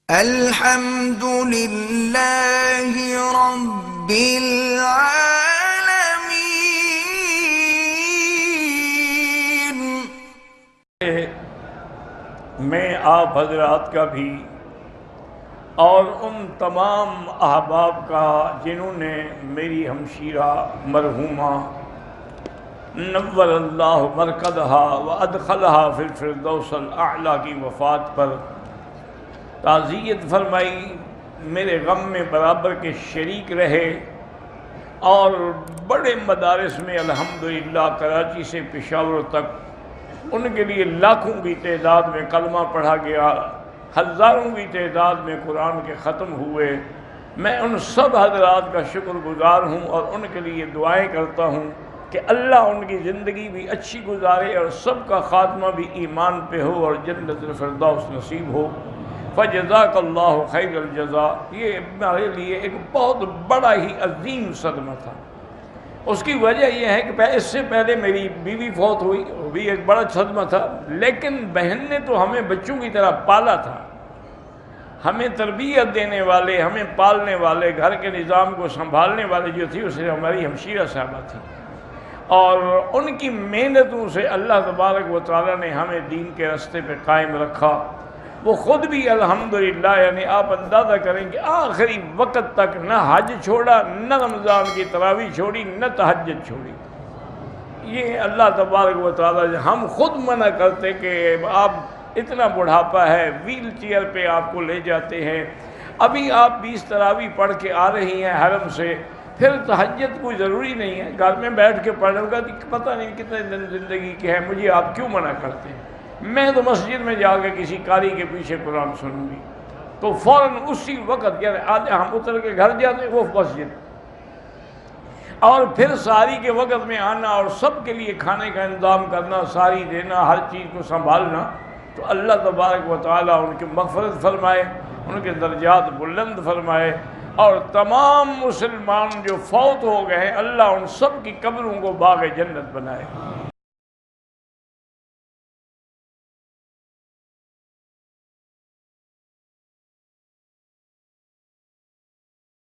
الحمد للہ رب العالمین۔ میں آپ حضرات کا بھی اور ان تمام احباب کا جنہوں نے میری ہمشیرہ مرحومہ نور اللہ مرکزہا وادخلہا فی الفردوس الاعلیٰ کی وفات پر تعزیت فرمائی، میرے غم میں برابر کے شریک رہے، اور بڑے مدارس میں الحمدللہ کراچی سے پشاور تک ان کے لیے لاکھوں کی تعداد میں کلمہ پڑھا گیا، ہزاروں کی تعداد میں قرآن کے ختم ہوئے۔ میں ان سب حضرات کا شکر گزار ہوں اور ان کے لیے دعائیں کرتا ہوں کہ اللہ ان کی زندگی بھی اچھی گزارے اور سب کا خاتمہ بھی ایمان پہ ہو اور جنت الفردوس نصیب ہو۔ فجزاک اللہ خیر الجزا۔ یہ ہمارے لیے ایک بہت بڑا ہی عظیم صدمہ تھا۔ اس کی وجہ یہ ہے کہ اس سے پہلے میری بیوی فوت ہوئی، وہ بھی ایک بڑا صدمہ تھا، لیکن بہن نے تو ہمیں بچوں کی طرح پالا تھا، ہمیں تربیت دینے والے، ہمیں پالنے والے، گھر کے نظام کو سنبھالنے والے جو تھی اسے ہماری ہمشیرہ صاحبہ تھی، اور ان کی محنتوں سے اللہ تبارک و تعالیٰ نے ہمیں دین کے راستے پہ قائم رکھا۔ وہ خود بھی الحمدللہ، یعنی آپ اندازہ کریں کہ آخری وقت تک نہ حج چھوڑا، نہ رمضان کی تراویح چھوڑی، نہ تہجد چھوڑی۔ یہ اللہ تبارک و تعالیٰ، ہم خود منع کرتے کہ آپ اتنا بڑھاپا ہے، ویل چیئر پہ آپ کو لے جاتے ہیں، ابھی آپ 20 تراویح پڑھ کے آ رہی ہیں حرم سے، پھر تہجد کوئی ضروری نہیں ہے، گھر میں بیٹھ کے پڑھنے کا پتہ نہیں کتنے دن زندگی کے ہیں، مجھے آپ کیوں منع کرتے ہیں؟ میں تو مسجد میں جا کے کسی قاری کے پیچھے قرآن سنوں گی، تو فوراً اسی وقت یعنی آج ہم اتر کے گھر جاتے وہ مسجد، اور پھر ساری کے وقت میں آنا اور سب کے لیے کھانے کا انتظام کرنا، ساری دینا، ہر چیز کو سنبھالنا۔ تو اللہ تبارک و تعالیٰ ان کی مغفرت فرمائے، ان کے درجات بلند فرمائے، اور تمام مسلمان جو فوت ہو گئے ہیں اللہ ان سب کی قبروں کو باغ جنت بنائے۔